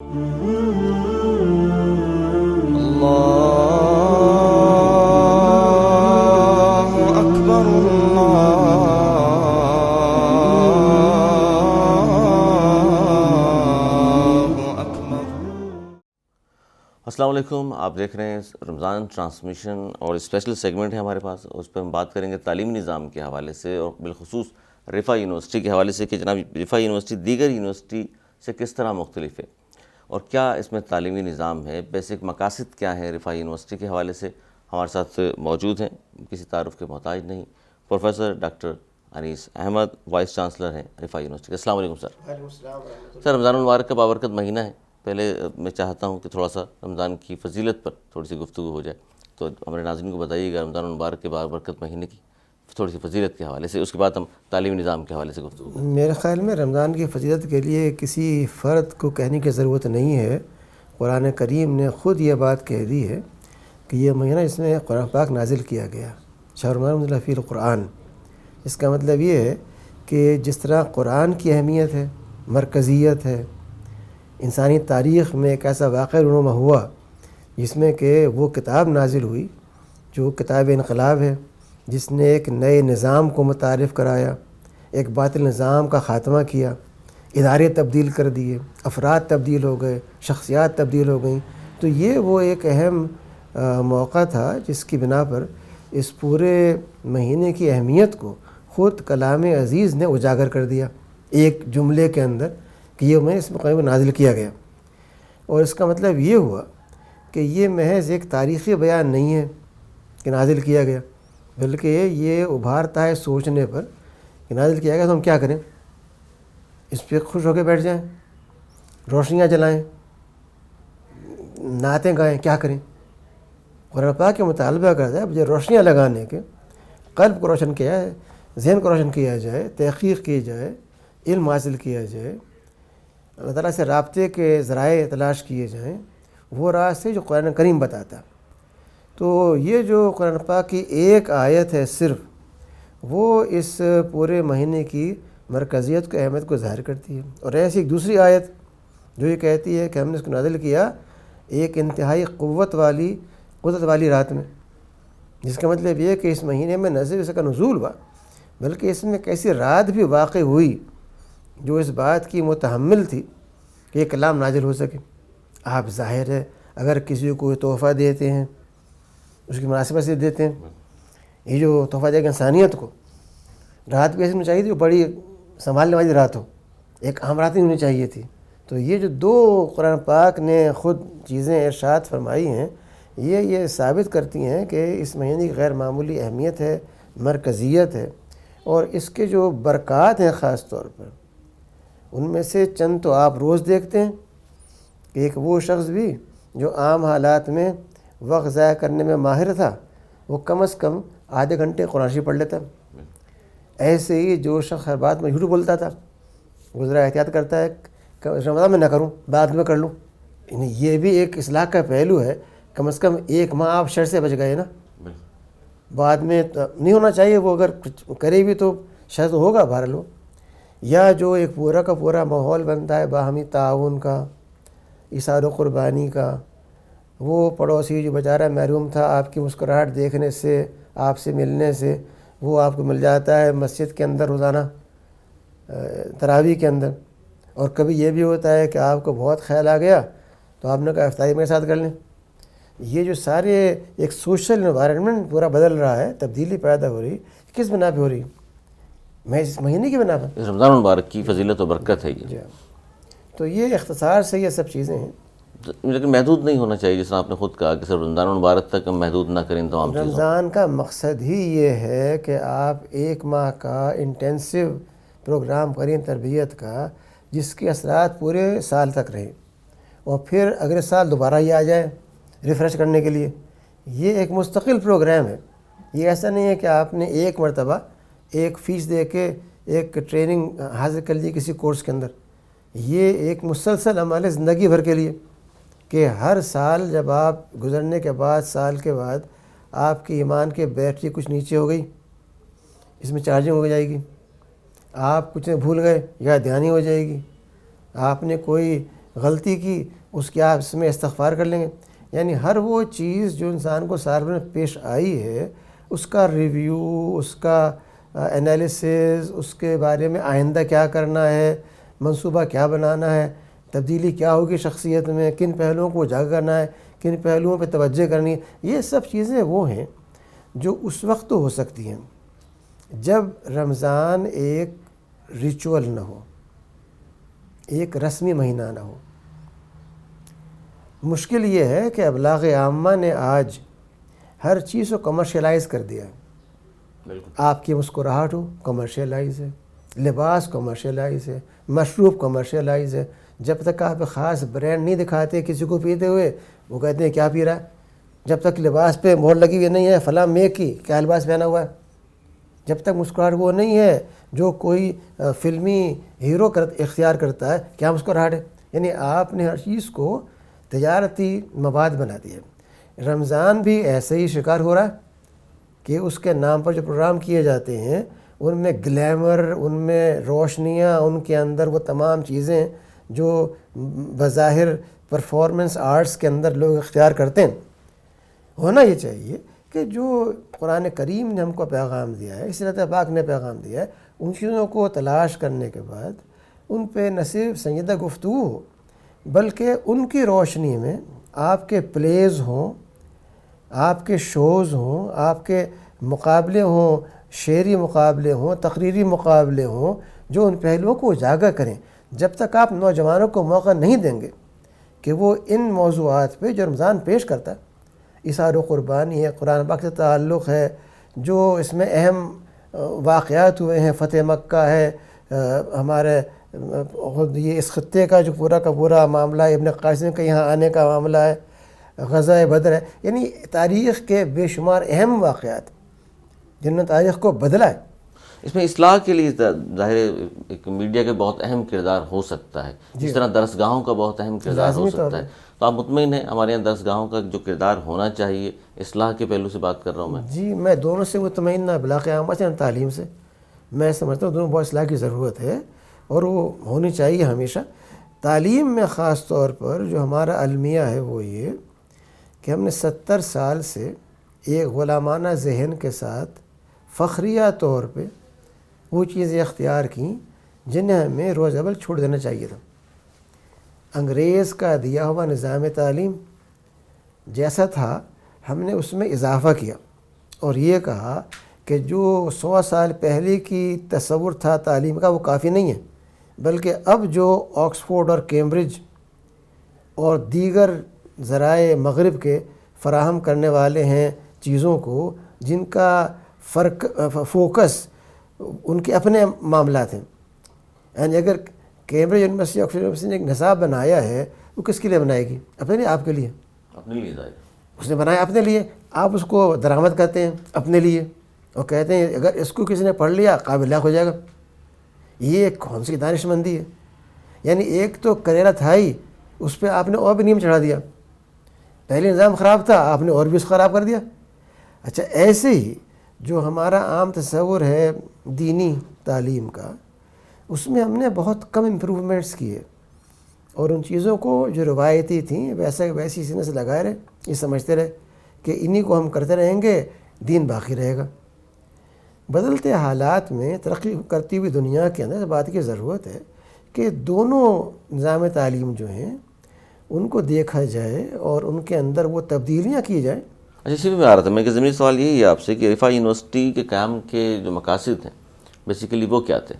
السلام علیکم، آپ دیکھ رہے ہیں رمضان ٹرانسمیشن اور اسپیشل سیگمنٹ ہے ہمارے پاس. اس پہ ہم بات کریں گے تعلیمی نظام کے حوالے سے اور بالخصوص رفاع یونیورسٹی کے حوالے سے کہ جناب رفاع یونیورسٹی دیگر یونیورسٹی سے کس طرح مختلف ہے اور کیا اس میں تعلیمی نظام ہے، بیسک مقاصد کیا ہیں رفاع یونیورسٹی کے حوالے سے. ہمارے ساتھ موجود ہیں، کسی تعارف کے محتاج نہیں، پروفیسر ڈاکٹر انیس احمد، وائس چانسلر ہیں رفاع یونیورسٹی. السلام علیکم سر. وعلیکم السلام ورحمۃ اللہ. سر، رمضان المبارک کا بابرکت مہینہ ہے. پہلے میں چاہتا ہوں کہ تھوڑا سا رمضان کی فضیلت پر تھوڑی سی گفتگو ہو جائے، تو ہمارے ناظرین کو بتائیے گا رمضان المبارک کے بابرکت مہینے کی تھوڑی سی فضیلت کے حوالے سے. اس کے بعد ہم تعلیمی نظام کے حوالے سے گفتگو کریں. میرے خیال میں رمضان کی فضیلت کے لیے کسی فرد کو کہنے کی ضرورت نہیں ہے. قرآن کریم نے خود یہ بات کہہ دی ہے کہ یہ مہینہ اس میں قرآن پاک نازل کیا گیا، شہر رمضان انزل فیہ القرآن. اس کا مطلب یہ ہے کہ جس طرح قرآن کی اہمیت ہے، مرکزیت ہے، انسانی تاریخ میں ایک ایسا واقعہ رونما ہوا جس میں کہ وہ کتاب نازل ہوئی جو کتاب انقلاب ہے، جس نے ایک نئے نظام کو متعارف کرایا، ایک باطل نظام کا خاتمہ کیا، ادارے تبدیل کر دیے، افراد تبدیل ہو گئے، شخصیات تبدیل ہو گئیں. تو یہ وہ ایک اہم موقع تھا جس کی بنا پر اس پورے مہینے کی اہمیت کو خود کلام عزیز نے اجاگر کر دیا ایک جملے کے اندر کہ یہ میں اس مقام میں نازل کیا گیا. اور اس کا مطلب یہ ہوا کہ یہ محض ایک تاریخی بیان نہیں ہے کہ نازل کیا گیا، بلکہ یہ ابھارتا ہے سوچنے پر کہ نازل کیا گیا تو ہم کیا کریں. اس پہ خوش ہو کے بیٹھ جائیں، روشنیاں جلائیں، نعتیں گائیں، کیا کریں. قرآن پاک کے مطالبہ کرتا ہے مجھے روشنیاں لگانے کے، قلب کو روشن کیا ہے، ذہن کو روشن کیا جائے، تحقیق کی جائے، علم حاصل کیا جائے، اللہ تعالیٰ سے رابطے کے ذرائع تلاش کیے جائیں. وہ راستے جو قرآن کریم بتاتا. تو یہ جو قرآن پاک کی ایک آیت ہے صرف، وہ اس پورے مہینے کی مرکزیت کو، اہمیت کو ظاہر کرتی ہے. اور ایسی ایک دوسری آیت جو یہ کہتی ہے کہ ہم نے اس کو نازل کیا ایک انتہائی قدرت والی رات میں، جس کا مطلب یہ ہے کہ اس مہینے میں نہ صرف اس کا نزول ہوا بلکہ اس میں ایک ایسی رات بھی واقع ہوئی جو اس بات کی متحمل تھی کہ یہ کلام نازل ہو سکے. آپ ظاہر ہے اگر کسی کو کوئی تحفہ دیتے ہیں اس کی مناسبت سے دیتے ہیں. یہ جو تحفہ دے گا انسانیت کو، رات بھی ایسی ہونی چاہیے تھی، وہ بڑی سنبھالنے والی رات ہو، ایک عام رات نہیں ہونی چاہیے تھی. تو یہ جو دو قرآن پاک نے خود چیزیں ارشاد فرمائی ہیں، یہ ثابت کرتی ہیں کہ اس مہینے کی غیر معمولی اہمیت ہے، مرکزیت ہے. اور اس کے جو برکات ہیں خاص طور پر، ان میں سے چند تو آپ روز دیکھتے ہیں کہ ایک وہ شخص بھی جو عام حالات میں وقت ضائع کرنے میں ماہر تھا، وہ کم از کم آدھے گھنٹے قرآن شریف پڑھ لیتا. ایسے ہی جو شخص ہر بات میں جھوٹ بولتا تھا، وہ ذرا احتیاط کرتا ہے کہ رمضان میں نہ کروں، بعد میں کر لوں. یعنی یہ بھی ایک اصلاح کا پہلو ہے. کم از کم ایک ماہ آپ شر سے بچ گئے نا. بعد میں نہیں ہونا چاہیے، وہ اگر کرے بھی تو شر تو ہوگا بہرحال. یا جو ایک پورا کا پورا ماحول بنتا ہے باہمی تعاون کا، ایثار و قربانی کا، وہ پڑوسی جو بیچارہ محروم تھا آپ کی مسکراہٹ دیکھنے سے، آپ سے ملنے سے، وہ آپ کو مل جاتا ہے مسجد کے اندر روزانہ تراویح کے اندر. اور کبھی یہ بھی ہوتا ہے کہ آپ کو بہت خیال آ گیا تو آپ نے کہا افطاری میرے ساتھ کر لیں. یہ جو سارے ایک سوشل انوائرمنٹ پورا بدل رہا ہے، تبدیلی پیدا ہو رہی، کس بنا پہ ہو رہی؟ میں اس مہینے کی بنا پر. رمضان المبارک کی فضیلت و برکت ہے یہ. جی. تو یہ اختصار سے یہ سب چیزیں ہیں. لیکن محدود نہیں ہونا چاہیے، جس طرح آپ نے خود کہا کہ صرف رمضان المبارک تک ہم محدود نہ کریں تمام چیزوں. رمضان کا مقصد ہی یہ ہے کہ آپ ایک ماہ کا انٹینسو پروگرام کریں تربیت کا، جس کے اثرات پورے سال تک رہیں اور پھر اگلے سال دوبارہ یہ آ جائے ریفریش کرنے کے لیے. یہ ایک مستقل پروگرام ہے. یہ ایسا نہیں ہے کہ آپ نے ایک مرتبہ ایک فیس دے کے ایک ٹریننگ حاصل کر لی کسی کورس کے اندر. یہ ایک مسلسل عمل ہے زندگی بھر کے لیے کہ ہر سال جب آپ گزرنے کے بعد، سال کے بعد، آپ کی ایمان کے بیٹری کچھ نیچے ہو گئی، اس میں چارجنگ ہو جائے گی. آپ کچھ بھول گئے یا دھیانی ہو جائے گی. آپ نے کوئی غلطی کی اس کی آپ اس میں استغفار کر لیں گے. یعنی ہر وہ چیز جو انسان کو سال بھر میں پیش آئی ہے اس کا ریویو، اس کا انالیسز، اس کے بارے میں آئندہ کیا کرنا ہے، منصوبہ کیا بنانا ہے، تبدیلی کیا ہوگی شخصیت میں، کن پہلوؤں کو اجاگر کرنا ہے، کن پہلوؤں پہ توجہ کرنی ہے، یہ سب چیزیں وہ ہیں جو اس وقت تو ہو سکتی ہیں جب رمضان ایک ریچول نہ ہو، ایک رسمی مہینہ نہ ہو. مشکل یہ ہے کہ ابلاغ عامہ نے آج ہر چیز کو کمرشلائز کر دیا ہے. بالکل. آپ کی مسکراہٹ ہو کمرشلائز ہے، لباس کمرشلائز ہے، مشروب کمرشلائز ہے. جب تک آپ خاص برانڈ نہیں دکھاتے کسی کو پیتے ہوئے، وہ کہتے ہیں کیا پی رہا ہے. جب تک لباس پہ مہر لگی ہوئی نہیں ہے فلاں میک کی کیا لباس پہنا ہوا ہے، جب تک مسکراہٹ وہ نہیں ہے جو کوئی فلمی ہیرو اختیار کرتا ہے کیا مسکراہٹ ہے. یعنی آپ نے ہر چیز کو تجارتی مواد بنا دیا. رمضان بھی ایسے ہی شکار ہو رہا ہے کہ اس کے نام پر جو پروگرام کیے جاتے ہیں ان میں گلیمر، ان میں روشنیاں، ان کے اندر وہ تمام چیزیں جو بظاہر پرفارمنس آرٹس کے اندر لوگ اختیار کرتے ہیں. ہونا یہ چاہیے کہ جو قرآن کریم نے ہم کو پیغام دیا ہے، سیرت پاک نے پیغام دیا ہے، ان چیزوں کو تلاش کرنے کے بعد ان پہ نہ صرف سنجیدہ گفتگو ہو بلکہ ان کی روشنی میں آپ کے پلیز ہوں، آپ کے شوز ہوں، آپ کے مقابلے ہوں، شعری مقابلے ہوں، تقریری مقابلے ہوں جو ان پہلوؤں کو اجاگر کریں. جب تک آپ نوجوانوں کو موقع نہیں دیں گے کہ وہ ان موضوعات پہ جو رمضان پیش کرتا ہے، اثار و قربانی ہے، قرآن پاک سے تعلق ہے، جو اس میں اہم واقعات ہوئے ہیں، فتح مکہ ہے، ہمارے خود یہ اس خطے کا جو پورا کا پورا معاملہ ہے، ابن قاسم کے یہاں آنے کا معاملہ ہے، غزوہ بدر ہے، یعنی تاریخ کے بے شمار اہم واقعات جنہوں نے تاریخ کو بدلا ہے. اس میں اصلاح کے لیے ظاہر ایک میڈیا کے بہت اہم کردار ہو سکتا ہے، جس طرح درسگاہوں کا بہت اہم کردار ہو سکتا ہے. تو آپ مطمئن ہیں ہمارے یہاں درسگاہوں کا جو کردار ہونا چاہیے، اصلاح کے پہلو سے بات کر رہا ہوں میں؟ جی میں دونوں سے مطمئن، نہ ابلاغ عامہ سے نہ تعلیم سے. میں سمجھتا ہوں دونوں بہت اصلاح کی ضرورت ہے اور وہ ہونی چاہیے ہمیشہ. تعلیم میں خاص طور پر جو ہمارا المیہ ہے وہ یہ کہ ہم نے 70 سال سے ایک غلامانہ ذہن کے ساتھ فخریہ طور پہ وہ چیزیں اختیار کیں جنہیں ہمیں روز اول چھوڑ دینا چاہیے تھا. انگریز کا دیا ہوا نظام تعلیم جیسا تھا ہم نے اس میں اضافہ کیا اور یہ کہا کہ جو 100 سال پہلے کی تصور تھا تعلیم کا وہ کافی نہیں ہے، بلکہ اب جو آکسفورڈ اور کیمبرج اور دیگر ذرائع مغرب کے فراہم کرنے والے ہیں چیزوں کو، جن کا فوکس ان کے اپنے معاملات ہیں. یعنی اگر کیمبرج یونیورسٹی آکسفورڈ یونیورسٹی نے ایک نصاب بنایا ہے وہ کس کے لیے بنائے گی؟ اپنے لیے، آپ کے لیے؟ اپنے لیے ظاہر اس نے بنایا اپنے لیے. آپ اس کو درآمد کرتے ہیں اپنے لیے اور کہتے ہیں اگر اس کو کسی نے پڑھ لیا قابل لاکھ ہو جائے گا. یہ کون سی دانش مندی ہے؟ یعنی ایک تو کریرہ تھا ہی، اس پہ آپ نے اور بھی نیم چڑھا دیا. پہلے نظام خراب تھا، آپ نے اور بھی اس کو خراب کر دیا. اچھا ایسے ہی جو ہمارا عام تصور ہے دینی تعلیم کا، اس میں ہم نے بہت کم امپروومنٹس کیے اور ان چیزوں کو جو روایتی تھیں ویسی سینے سے لگائے رہے. یہ سمجھتے رہے کہ انہی کو ہم کرتے رہیں گے، دین باقی رہے گا. بدلتے حالات میں ترقی کرتی ہوئی دنیا کے اندر اس بات کی ضرورت ہے کہ دونوں نظام تعلیم جو ہیں ان کو دیکھا جائے اور ان کے اندر وہ تبدیلیاں کی جائیں. اچھا اسی میں آ رہا تھا میں کہ ضمنی سوال یہی ہے آپ سے کہ رفاع یونیورسٹی کے قیام کے جو مقاصد ہیں بیسیکلی وہ کیا تھے؟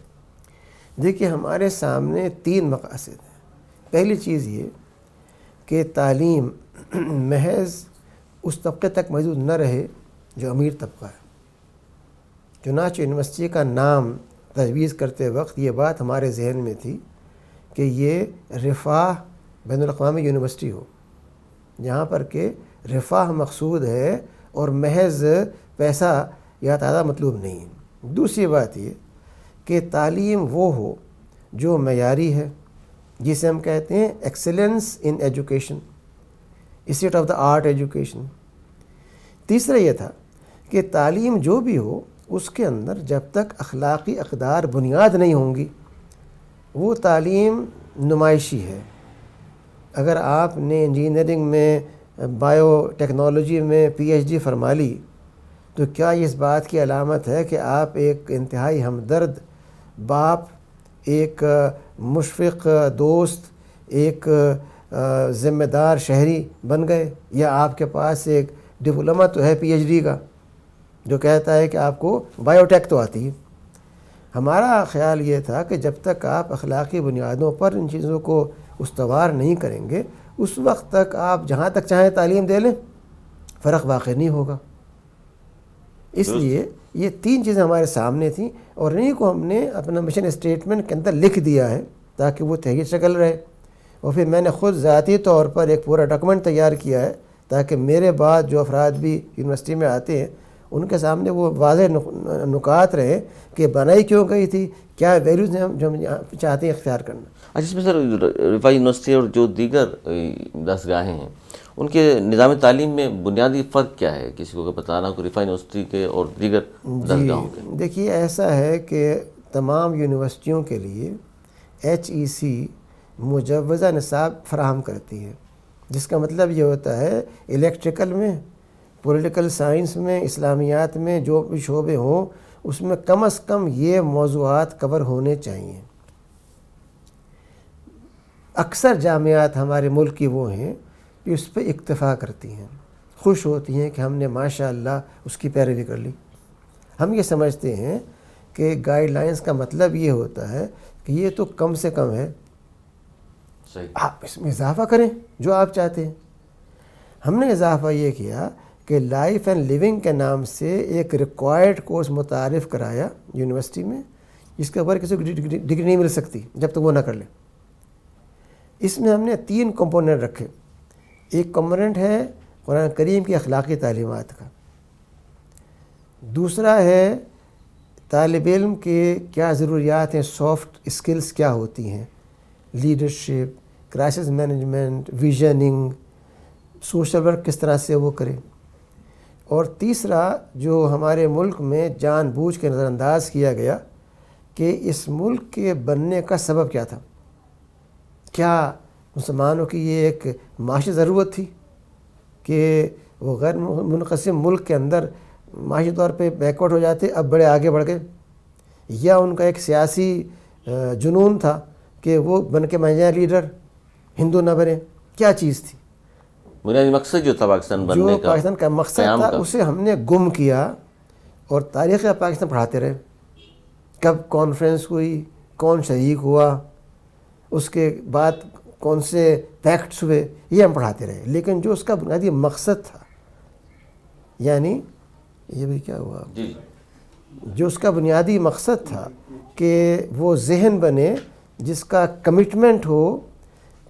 دیکھیے ہمارے سامنے 3 مقاصد ہیں. پہلی چیز یہ کہ تعلیم محض اس طبقے تک محدود نہ رہے جو امیر طبقہ ہے. چنانچہ یونیورسٹی کا نام تجویز کرتے وقت یہ بات ہمارے ذہن میں تھی کہ یہ رفاع بین الاقوامی یونیورسٹی ہو، جہاں پر کہ رفاع مقصود ہے اور محض پیسہ یا تعداد مطلوب نہیں ہے. دوسری بات یہ کہ تعلیم وہ ہو جو معیاری ہے، جسے ہم کہتے ہیں excellence in education, state of the art education. تیسرا یہ تھا کہ تعلیم جو بھی ہو اس کے اندر جب تک اخلاقی اقدار بنیاد نہیں ہوں گی وہ تعلیم نمائشی ہے، اگر آپ نے انجینئرنگ میں بایو ٹیکنالوجی میں پی ایچ ڈی فرما لی تو کیا یہ اس بات کی علامت ہے کہ آپ ایک انتہائی ہمدرد باپ، ایک مشفق دوست، ایک ذمہ دار شہری بن گئے؟ یا آپ کے پاس ایک ڈپلومہ تو ہے پی ایچ ڈی کا جو کہتا ہے کہ آپ کو بایو ٹیک تو آتی ہے؟ ہمارا خیال یہ تھا کہ جب تک آپ اخلاقی بنیادوں پر ان چیزوں کو استوار نہیں کریں گے اس وقت تک آپ جہاں تک چاہیں تعلیم دے لیں، فرق واقع نہیں ہوگا۔ اس لیے یہ 3 چیزیں ہمارے سامنے تھیں اور انہیں کو ہم نے اپنا مشن اسٹیٹمنٹ کے اندر لکھ دیا ہے تاکہ وہ تحریر شکل رہے، اور پھر میں نے خود ذاتی طور پر ایک پورا ڈاکومنٹ تیار کیا ہے تاکہ میرے بعد جو افراد بھی یونیورسٹی میں آتے ہیں ان کے سامنے وہ واضح نکات رہے کہ بنائی کیوں گئی تھی، کیا ویلیوز ہیں جو ہم چاہتے ہیں اختیار کرنا۔ اچھا، اس میں سر رفاعی یونیورسٹی اور جو دیگر درسگاہیں ہیں ان کے نظام تعلیم میں بنیادی فرق کیا ہے؟ کسی کو بتانا کو رفاعی یونیورسٹی کے اور دیگر درسگاہوں کے۔ دیکھیے ایسا ہے کہ تمام یونیورسٹیوں کے لیے HEC مجوزہ نصاب فراہم کرتی ہے، جس کا مطلب یہ ہوتا ہے الیکٹریکل میں، پولیٹیکل سائنس میں، اسلامیات میں جو بھی شعبے ہوں اس میں کم از کم یہ موضوعات کور ہونے چاہیے۔ اکثر جامعات ہمارے ملک کی وہ ہیں کہ اس پہ اکتفا کرتی ہیں، خوش ہوتی ہیں کہ ہم نے ماشاءاللہ اس کی پیروی کر لی۔ ہم یہ سمجھتے ہیں کہ گائیڈ لائنز کا مطلب یہ ہوتا ہے کہ یہ تو کم سے کم ہے، آپ اس میں اضافہ کریں جو آپ چاہتے ہیں۔ ہم نے اضافہ یہ کیا کہ لائف اینڈ لیونگ کے نام سے ایک ریکوائرڈ کورس متعارف کرایا یونیورسٹی میں، جس کے اوپر کسی کو ڈگری نہیں مل سکتی جب تک وہ نہ کر لے۔ اس میں ہم نے 3 کمپوننٹ رکھے۔ ایک کمپوننٹ ہے قرآن کریم کی اخلاقی تعلیمات کا، دوسرا ہے طالب علم کے کیا ضروریات ہیں، سافٹ اسکلز کیا ہوتی ہیں، leadership, crisis management, visioning, social work کس طرح سے وہ کرے، اور تیسرا جو ہمارے ملک میں جان بوجھ کے نظر انداز کیا گیا کہ اس ملک کے بننے کا سبب کیا تھا۔ کیا مسلمانوں کی یہ ایک معاشی ضرورت تھی کہ وہ غیر منقسم ملک کے اندر معاشی طور پہ بیکورڈ ہو جاتے، اب بڑے آگے بڑھ گئے، یا ان کا ایک سیاسی جنون تھا کہ وہ بن کے میں جائیں لیڈر، ہندو نہ بنے؟ کیا چیز تھی؟ بنیادی مقصد جو تھا پاکستان بننے کا، جو پاکستان کا مقصد تھا اسے ہم نے گم کیا اور تاریخ پاکستان پڑھاتے رہے۔ کب کانفرنس ہوئی، کون شریک ہوا، اس کے بعد کون سے پیکٹس ہوئے، یہ ہم پڑھاتے رہے، لیکن جو اس کا بنیادی مقصد تھا، یعنی یہ بھی کیا ہوا، جو اس کا بنیادی مقصد تھا کہ وہ ذہن بنے جس کا کمٹمنٹ ہو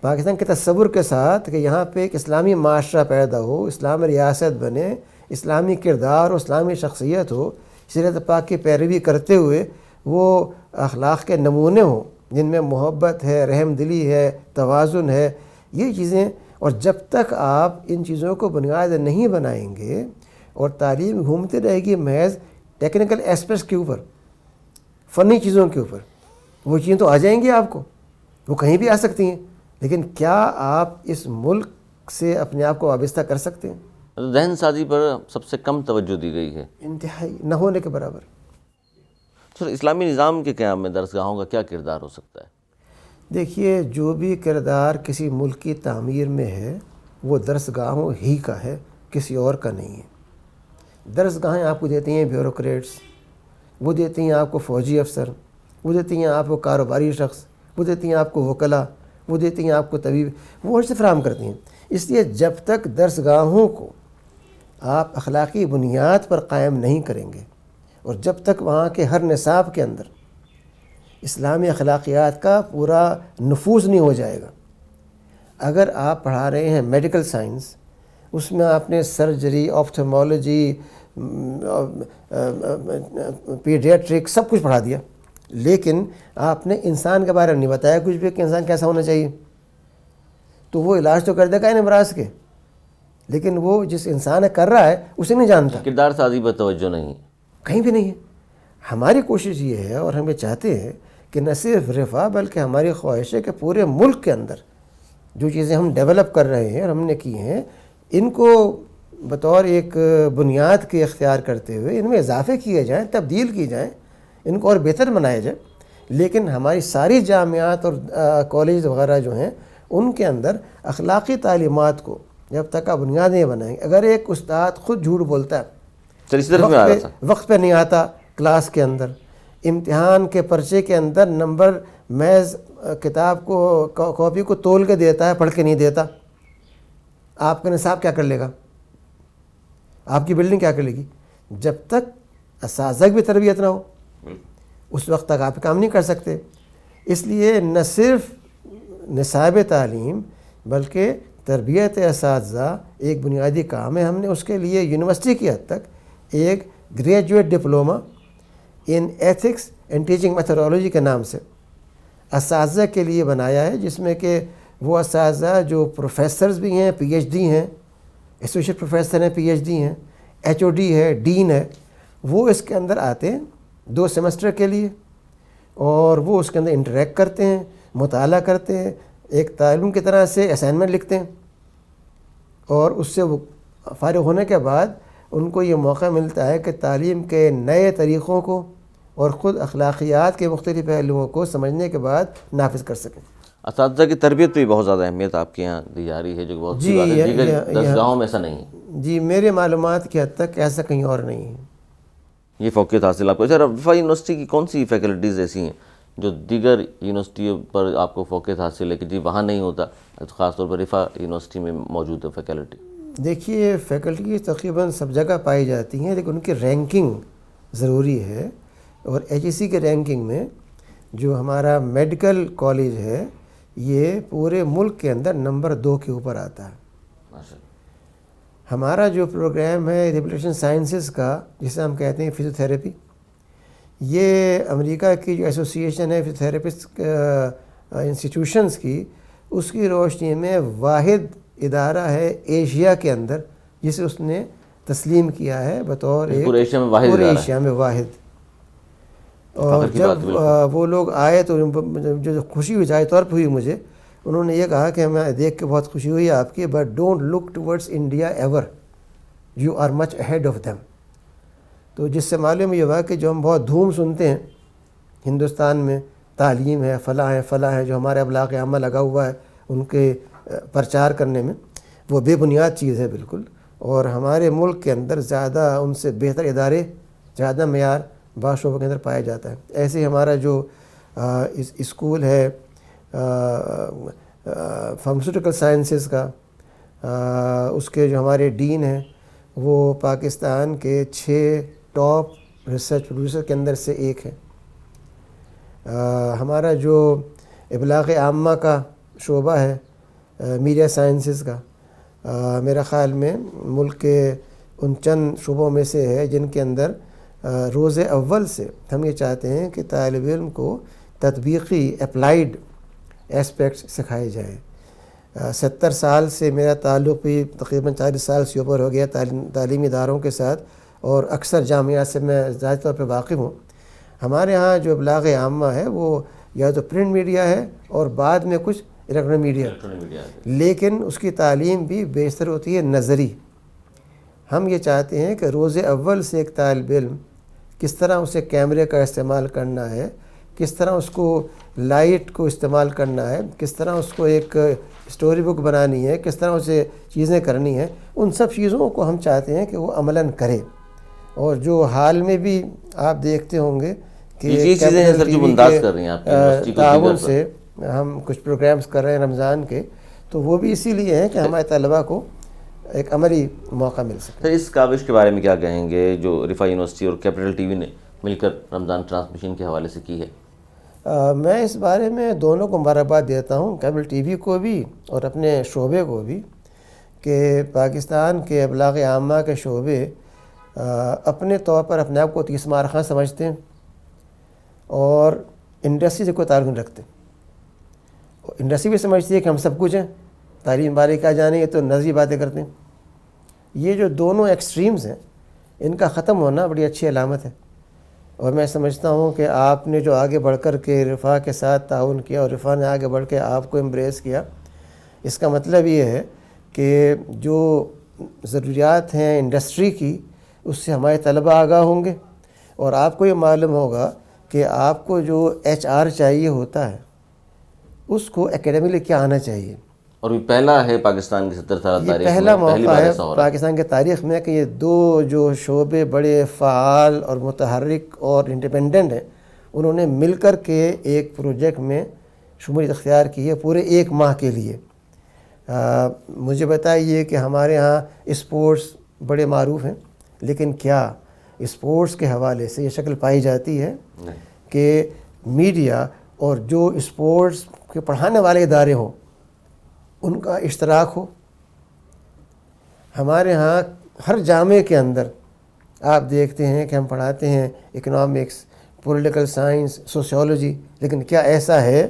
پاکستان کے تصور کے ساتھ کہ یہاں پہ ایک اسلامی معاشرہ پیدا ہو، اسلامی ریاست بنے، اسلامی کردار اور اسلامی شخصیت ہو، شریعت پاک کی پیروی کرتے ہوئے وہ اخلاق کے نمونے ہوں جن میں محبت ہے، رحم دلی ہے، توازن ہے، یہ چیزیں۔ اور جب تک آپ ان چیزوں کو بنیاد نہیں بنائیں گے اور تعلیم گھومتی رہے گی محض ٹیکنیکل ایسپیکٹس کے اوپر، فنی چیزوں کے اوپر، وہ چیزیں تو آ جائیں گی آپ کو، وہ کہیں بھی آ سکتی ہیں، لیکن کیا آپ اس ملک سے اپنے آپ کو وابستہ کر سکتے ہیں؟ ذہن سازی پر سب سے کم توجہ دی گئی ہے، انتہائی نہ ہونے کے برابر۔ سر اسلامی نظام کے قیام میں درسگاہوں کا کیا کردار ہو سکتا ہے؟ دیکھیے جو بھی کردار کسی ملک کی تعمیر میں ہے وہ درسگاہوں ہی کا ہے، کسی اور کا نہیں ہے۔ درسگاہیں آپ کو دیتی ہیں بیوروکریٹس، وہ دیتی ہیں آپ کو فوجی افسر، وہ دیتی ہیں آپ کو کاروباری شخص، وہ دیتی ہیں آپ کو وکلا، وہ دیتی ہیں آپ کو طبیب، وہ سے فراہم کرتی ہیں۔ اس لیے جب تک درسگاہوں کو آپ اخلاقی بنیاد پر قائم نہیں کریں گے اور جب تک وہاں کے ہر نصاب کے اندر اسلامی اخلاقیات کا پورا نفوذ نہیں ہو جائے گا۔ اگر آپ پڑھا رہے ہیں میڈیکل سائنس، اس میں آپ نے سرجری، آپتھلمولوجی، پیڈیاٹرک سب کچھ پڑھا دیا، لیکن آپ نے انسان کے بارے میں نہیں بتایا کچھ بھی کہ انسان کیسا ہونا چاہیے، تو وہ علاج تو کر دے گا ان امراض کے، لیکن وہ جس انسان کر رہا ہے اسے نہیں جانتا۔ کردار سازی پر توجہ نہیں، کہیں بھی نہیں ہے۔ ہماری کوشش یہ ہے اور ہم یہ چاہتے ہیں کہ نہ صرف رفاع بلکہ ہماری خواہش ہے کہ پورے ملک کے اندر جو چیزیں ہم ڈیولپ کر رہے ہیں اور ہم نے کی ہیں، ان کو بطور ایک بنیاد کے اختیار کرتے ہوئے ان میں اضافے کیے جائیں، تبدیل کی جائیں، ان کو اور بہتر بنایا جائے. لیکن ہماری ساری جامعات اور کالج وغیرہ جو ہیں ان کے اندر اخلاقی تعلیمات کو جب تک آپ بنیاد نہیں بنائیں گے. اگر ایک استاد خود جھوٹ بولتا ہے، وقت پہ نہیں آتا کلاس کے اندر، امتحان کے پرچے کے اندر نمبر محض کتاب کو کاپی کو تول کے دیتا ہے، پڑھ کے نہیں دیتا، آپ کا نصاب کیا کر لے گا؟ آپ کی بلڈنگ کیا کر لے گی؟ جب تک اساتذہ کی بھی تربیت نہ ہو اس وقت تک آپ کام نہیں کر سکتے. اس لیے نہ صرف نصاب تعلیم بلکہ تربیت اساتذہ ایک بنیادی کام ہے. ہم نے اس کے لیے یونیورسٹی کی حد تک ایک graduate diploma in ethics and teaching methodology کے نام سے اساتذہ کے لیے بنایا ہے، جس میں کہ وہ اساتذہ جو پروفیسرز بھی ہیں، پی ایچ ڈی ہیں، ایسوسیٹ پروفیسر ہیں، پی ایچ ڈی ہیں، ایچ او ڈی ہے، ڈین ہے، وہ اس کے اندر آتے ہیں 2 سیمسٹر کے لیے اور وہ اس کے اندر انٹریکٹ کرتے ہیں، مطالعہ کرتے ہیں، ایک طالب کی طرح سے اسائنمنٹ لکھتے ہیں اور اس سے وہ فارغ ہونے کے بعد ان کو یہ موقع ملتا ہے کہ تعلیم کے نئے طریقوں کو اور خود اخلاقیات کے مختلف پہلوؤں کو سمجھنے کے بعد نافذ کر سکیں. اساتذہ کی تربیت پہ بھی بہت زیادہ اہمیت آپ کے یہاں دی جا رہی ہے، جو کہ بہت سی بات ہے، دیگر درسگاہوں میں ایسا نہیں ہے. جی میرے معلومات کی حد تک ایسا کہیں اور نہیں ہے. یہ فوقیت حاصل آپ کو. اچھا، رفائی یونیورسٹی کی کون سی فیکلٹیز ایسی ہیں جو دیگر یونیورسٹیوں پر آپ کو فوقیت حاصل ہے کہ جی وہاں نہیں ہوتا، خاص طور پر رفا یونیورسٹی میں موجود ہے فیکلٹی؟ دیکھیے فیکلٹی تقریباً سب جگہ پائی جاتی ہیں، لیکن ان کی رینکنگ ضروری ہے. اور ایچ ای سی کے رینکنگ میں جو ہمارا میڈیکل کالج ہے یہ پورے ملک کے اندر نمبر 2 کے اوپر آتا ہے. ہمارا جو پروگرام ہے ریہیبلیٹیشن سائنسز کا، جسے ہم کہتے ہیں فزیوتھیراپی، یہ امریکہ کی جو ایسوسیشن ہے فزیوتھیراپسٹ انسٹیٹیوشنز کی، اس کی روشنی میں واحد ادارہ ہے ایشیا کے اندر جسے اس نے تسلیم کیا ہے بطور ایک پورے ایشیا میں واحد. اور جب وہ لوگ آئے تو جو خوشی ہوئی ظاہر طور پہ ہوئی مجھے، انہوں نے یہ کہا کہ ہمیں دیکھ کے بہت خوشی ہوئی آپ کی، but don't look towards India ever, you are much ahead of them. تو جس سے معلوم یہ ہوا کہ جو ہم بہت دھوم سنتے ہیں ہندوستان میں، تعلیم ہے، فلاں ہے جو ہمارے ابلاغ عامہ لگا ہوا ہے ان کے پرچار کرنے میں، وہ بے بنیاد چیز ہے بالکل. اور ہمارے ملک کے اندر زیادہ ان سے بہتر ادارے، زیادہ معیار بعض شعبوں کے اندر پایا جاتا ہے. ایسے ہمارا جو اسکول ہے فارماسیوٹیکل سائنسز کا، اس کے جو ہمارے ڈین ہیں وہ پاکستان کے 6 ٹاپ ریسرچ پروڈیوسر کے اندر سے ایک ہے. ہمارا جو ابلاغ عامہ کا شعبہ ہے میڈیا سائنسز کا، میرا خیال میں ملک کے ان چند شعبوں میں سے ہے جن کے اندر روز اول سے ہم یہ چاہتے ہیں کہ طالب علم کو تطبیقی اپلائیڈ ایسپیکٹس سکھائے جائیں. 70 سال سے میرا تعلق بھی تقریباً 40 سال سے اوپر ہو گیا تعلیمی اداروں کے ساتھ، اور اکثر جامعات سے میں ذاتی طور پہ واقف ہوں. ہمارے ہاں جو ابلاغ عامہ ہے وہ یا تو پرنٹ میڈیا ہے اور بعد میں کچھ الیکٹرانک میڈیا، لیکن اس کی تعلیم بھی بیشتر ہوتی ہے نظری. ہم یہ چاہتے ہیں کہ روز اول سے ایک طالب علم کس طرح اسے کیمرے کا استعمال کرنا ہے، کس طرح اس کو لائٹ کو استعمال کرنا ہے، کس طرح اس کو ایک اسٹوری بک بنانی ہے، کس طرح اسے چیزیں کرنی ہیں، ان سب چیزوں کو ہم چاہتے ہیں کہ وہ عملاً کرے. اور جو حال میں بھی آپ دیکھتے ہوں گے کہ تعاون سے ہم کچھ پروگرامز کر رہے ہیں رمضان کے، تو وہ بھی اسی لیے ہیں کہ ہمارے طلباء کو ایک عملی موقع مل سکے. سر اس کاوش کے بارے میں کیا کہیں گے جو رفا یونیورسٹی اور کیپٹل ٹی وی نے مل کر رمضان ٹرانسمیشن کے حوالے سے کی ہے؟ میں اس بارے میں دونوں کو مبارکباد دیتا ہوں، کیبل ٹی وی کو بھی اور اپنے شعبے کو بھی، کہ پاکستان کے ابلاغ عامہ کے شعبے اپنے طور پر اپنے آپ کو تیسمار خاں سمجھتے ہیں اور انڈسٹری سے کوئی تعلق نہیں رکھتے. انڈسٹری بھی سمجھتی ہے کہ ہم سب کچھ ہیں، تعلیم بارے کیا جانے، یہ تو نظری باتیں کرتے ہیں. یہ جو دونوں ایکسٹریمز ہیں ان کا ختم ہونا بڑی اچھی علامت ہے. اور میں سمجھتا ہوں کہ آپ نے جو آگے بڑھ کر کے رفا کے ساتھ تعاون کیا اور رفا نے آگے بڑھ کے آپ کو امبریس کیا، اس کا مطلب یہ ہے کہ جو ضروریات ہیں انڈسٹری کی اس سے ہمارے طلبہ آگاہ ہوں گے، اور آپ کو یہ معلوم ہوگا کہ آپ کو جو HR چاہیے ہوتا ہے اس کو اکیڈمی میں کیا آنا چاہیے. اور یہ پہلا ہے پاکستان کی 70 سالہ یہ تاریخ پہلا میں پہلی موقع بار ہے ایسا ہو رہا ہے. پاکستان کی تاریخ میں کہ یہ دو جو شعبے بڑے فعال اور متحرک اور انڈیپینڈنٹ ہیں انہوں نے مل کر کے ایک پروجیکٹ میں شمولیت اختیار کی ہے پورے 1 ماہ کے لیے. مجھے بتائیے کہ ہمارے ہاں اسپورٹس بڑے معروف ہیں، لیکن کیا اسپورٹس کے حوالے سے یہ شکل پائی جاتی ہے کہ میڈیا اور جو اسپورٹس کے پڑھانے والے ادارے ہوں ان کا اشتراک ہو؟ ہمارے ہاں ہر جامعے کے اندر آپ دیکھتے ہیں کہ ہم پڑھاتے ہیں اکنامکس، پولیٹیکل سائنس، سوشیولوجی، لیکن کیا ایسا ہے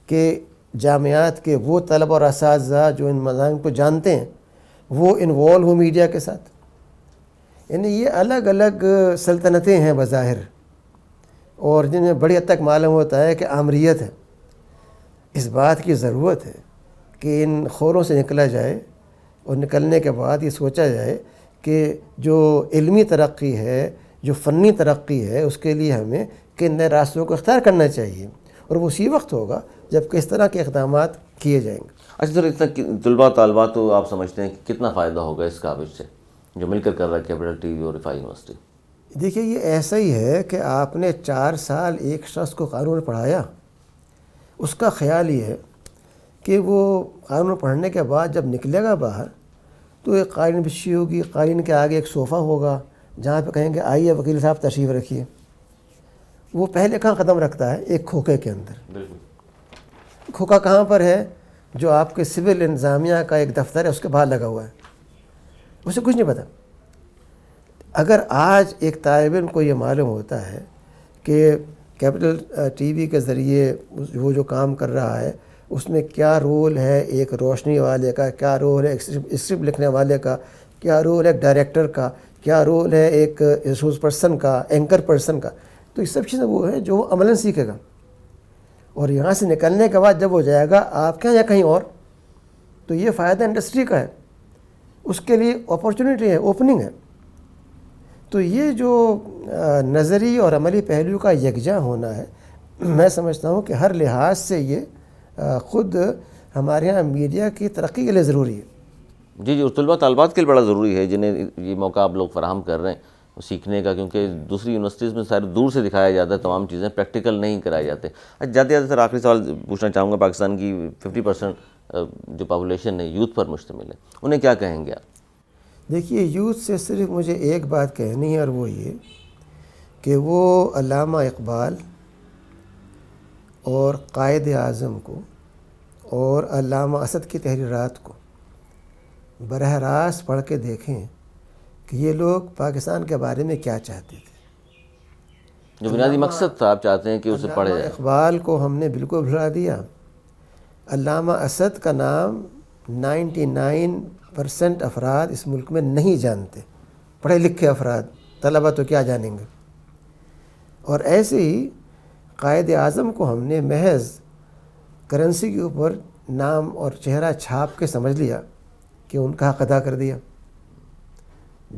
کہ جامعات کے وہ طلبہ اور اساتذہ جو ان مضامین کو جانتے ہیں وہ انوالو ہو میڈیا کے ساتھ؟ یعنی یہ الگ الگ سلطنتیں ہیں بظاہر، اور جن میں بڑی حد تک معلوم ہوتا ہے کہ آمریت ہے. اس بات کی ضرورت ہے کہ ان خوروں سے نکلا جائے، اور نکلنے کے بعد یہ سوچا جائے کہ جو علمی ترقی ہے، جو فنی ترقی ہے، اس کے لیے ہمیں کن نئے راستوں کو اختیار کرنا چاہیے، اور وہ اسی وقت ہوگا جب کہ اس طرح کے اقدامات کیے جائیں گے. اچھا سر، اتنا طلباء طالبات تو آپ سمجھتے ہیں کہ کتنا فائدہ ہوگا اس کاوش سے جو مل کر رہا ہے کیپٹل ٹی وی اور رفاع یونیورسٹی؟ دیکھیے یہ ایسا ہی ہے کہ آپ نے 4 سال ایک شخص کو قانون پڑھایا، اس کا خیال یہ ہے کہ وہ قانون پڑھنے کے بعد جب نکلے گا باہر تو ایک قالین بچھی ہوگی، قالین کے آگے ایک صوفہ ہوگا جہاں پہ کہیں گے آئیے وکیل صاحب تشریف رکھیے. وہ پہلے کہاں قدم رکھتا ہے؟ ایک کھوکھے کے اندر. بالکل. کھوکھا کہاں پر ہے؟ جو آپ کے سول انتظامیہ کا ایک دفتر ہے اس کے باہر لگا ہوا ہے، اسے کچھ نہیں پتہ. اگر آج ایک طالب علم کو یہ معلوم ہوتا ہے کہ کیپٹل ٹی وی کے ذریعے وہ جو کام کر رہا ہے اس میں کیا رول ہے ایک روشنی والے کا، کیا رول ہے ایک اسکرپٹ لکھنے والے کا، کیا رول ہے ایک ڈائریکٹر کا، کیا رول ہے ایک ریسورس پرسن کا، اینکر پرسن کا، تو یہ سب چیزیں وہ ہیں جو وہ عملاً سیکھے گا. اور یہاں سے نکلنے کے بعد جب وہ جائے گا آپ کے یا کہیں اور، تو یہ فائدہ انڈسٹری کا ہے، اس کے لیے اپارچونیٹی ہے، اوپننگ ہے. تو یہ جو نظری اور عملی پہلو کا یکجا ہونا ہے، میں سمجھتا ہوں کہ ہر لحاظ سے یہ خود ہمارے یہاں میڈیا کی ترقی کے لیے ضروری ہے. جی اور طلباء طالبات کے لیے بڑا ضروری ہے جنہیں یہ موقع آپ لوگ فراہم کر رہے ہیں سیکھنے کا، کیونکہ دوسری یونیورسٹیز میں سارے دور سے دکھایا جاتا ہے، تمام چیزیں پریکٹیکل نہیں کرائے جاتے. جاتے جاتے سر آخری سوال پوچھنا چاہوں گا، پاکستان کی 50% جو پاپولیشن ہے یوتھ پر مشتمل ہے، انہیں کیا کہیں گے آپ؟ دیکھیے یوتھ سے صرف مجھے ایک بات کہنی ہے، اور وہ یہ کہ وہ علامہ اقبال اور قائد اعظم کو اور علامہ اسد کی تحریرات کو براہ راست پڑھ کے دیکھیں کہ یہ لوگ پاکستان کے بارے میں کیا چاہتے تھے. جو بنیادی مقصد تھا آپ چاہتے ہیں کہ اسے پڑھے علامہ جائے. اقبال کو ہم نے بالکل بھلا دیا. علامہ اسد کا نام 99% افراد اس ملک میں نہیں جانتے، پڑھے لکھے افراد، طلبہ تو کیا جانیں گے. اور ایسے ہی قائد اعظم کو ہم نے محض کرنسی کے اوپر نام اور چہرہ چھاپ کے سمجھ لیا کہ ان کا حق ادا کر دیا،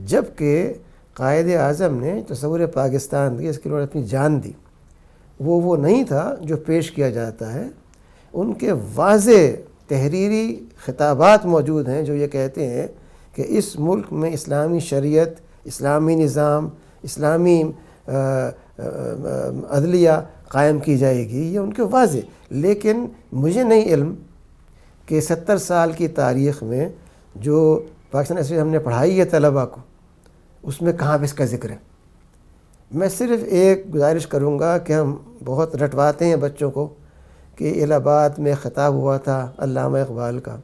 جبکہ قائد اعظم نے تصور پاکستان دی، اس کے لیے اپنی جان دی. وہ نہیں تھا جو پیش کیا جاتا ہے. ان کے واضح تحریری خطابات موجود ہیں جو یہ کہتے ہیں کہ اس ملک میں اسلامی شریعت، اسلامی نظام، اسلامی عدلیہ قائم کی جائے گی، یہ ان کے واضح. لیکن مجھے نہیں علم کہ 70 سال کی تاریخ میں جو پاکستان اسے ہم نے پڑھائی ہے طلبہ کو، اس میں کہاں پہ اس کا ذکر ہے. میں صرف ایک گزارش کروں گا کہ ہم بہت رٹواتے ہیں بچوں کو کہ الہ آباد میں خطاب ہوا تھا علامہ اقبال کا،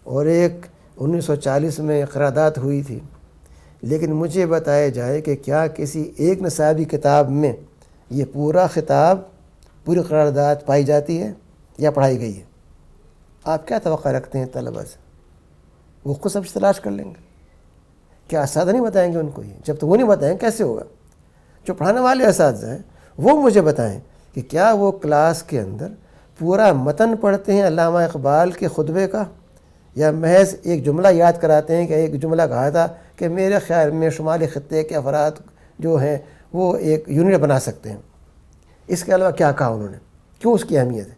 اور ایک 1940 میں قرارداد ہوئی تھی، لیکن مجھے بتایا جائے کہ کیا کسی ایک نصابی کتاب میں یہ پورا خطاب، پوری قرارداد پائی جاتی ہے یا پڑھائی گئی ہے؟ آپ کیا توقع رکھتے ہیں طلبہ سے؟ وہ خود سب تلاش کر لیں گے. کیا اساتذہ نہیں بتائیں گے ان کو؟ یہ جب تو وہ نہیں بتائیں کیسے ہوگا؟ جو پڑھانے والے اساتذہ ہیں وہ مجھے بتائیں کہ کیا وہ کلاس کے اندر پورا متن پڑھتے ہیں علامہ اقبال کے خطبے کا، یا محض ایک جملہ یاد کراتے ہیں کہ ایک جملہ کہا تھا کہ میرے خیال میں شمالی خطے کے افراد جو ہیں وہ ایک یونٹ بنا سکتے ہیں، اس کے علاوہ کیا کہا انہوں نے، کیوں اس کی اہمیت ہے؟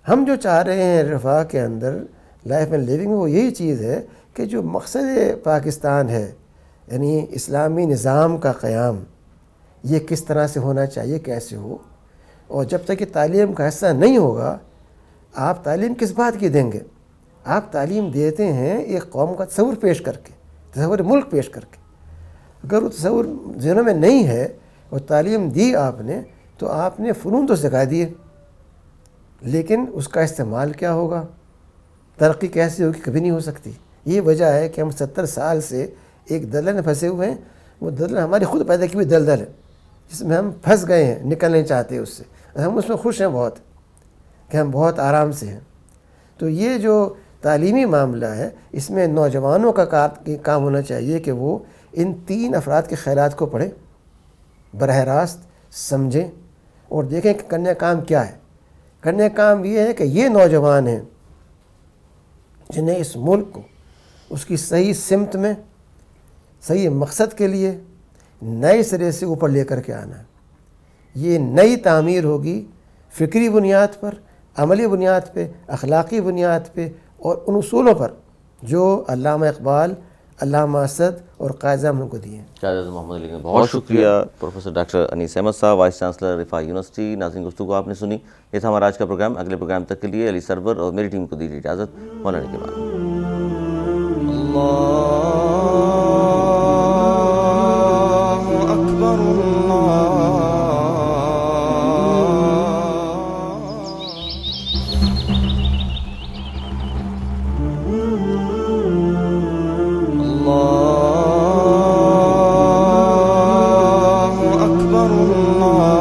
ہم جو چاہ رہے ہیں رفاہ کے اندر، لائف اینڈ لیونگ، وہ یہی چیز ہے کہ جو مقصد پاکستان ہے، یعنی اسلامی نظام کا قیام، یہ کس طرح سے ہونا چاہیے، کیسے ہو. اور جب تک کہ تعلیم کا حصہ نہیں ہوگا، آپ تعلیم کس بات کی دیں گے؟ آپ تعلیم دیتے ہیں ایک قوم کا تصور پیش کر کے، تصور ملک پیش کر کے. اگر وہ تصور ذہنوں میں نہیں ہے اور تعلیم دی آپ نے، تو آپ نے فنون تو سکھا دیے، لیکن اس کا استعمال کیا ہوگا؟ ترقی کیسے ہوگی؟ کبھی نہیں ہو سکتی. یہ وجہ ہے کہ ہم 70 سال سے ایک دلدل میں پھنسے ہوئے ہیں. وہ دلدل ہماری خود پیدا کی ہوئی دلدل ہے، جس میں ہم پھنس گئے ہیں، نکل نہیں چاہتے اس سے. ہم اس میں خوش ہیں بہت، کہ ہم بہت آرام سے ہیں. تو یہ جو تعلیمی معاملہ ہے، اس میں نوجوانوں کا کام ہونا چاہیے کہ وہ ان 3 افراد کے خیالات کو پڑھیں، براہ راست سمجھیں اور دیکھیں کہ کرنے کا کام کیا ہے. کرنے کا کام یہ ہے کہ یہ نوجوان ہیں جنہیں اس ملک کو اس کی صحیح سمت میں، صحیح مقصد کے لیے نئے سرے سے اوپر لے کر کے آنا ہے. یہ نئی تعمیر ہوگی فکری بنیاد پر، عملی بنیاد پہ، اخلاقی بنیاد پہ، اور ان اصولوں پر جو علامہ اقبال، علامہ اسد اور قائد اعظم کو دیے ہیں. قائد اعظم محمد علی کا بہت شکریہ. پروفیسر ڈاکٹر انیس احمد صاحب، وائس چانسلر رفاہ یونیورسٹی. ناظرین، گفتگو آپ نے سنی. یہ تھا ہمارا آج کا پروگرام. اگلے پروگرام تک کے لیے علی سرور اور میری ٹیم کو دیجیے اجازت. مولانا کے بعد الله أكبر الله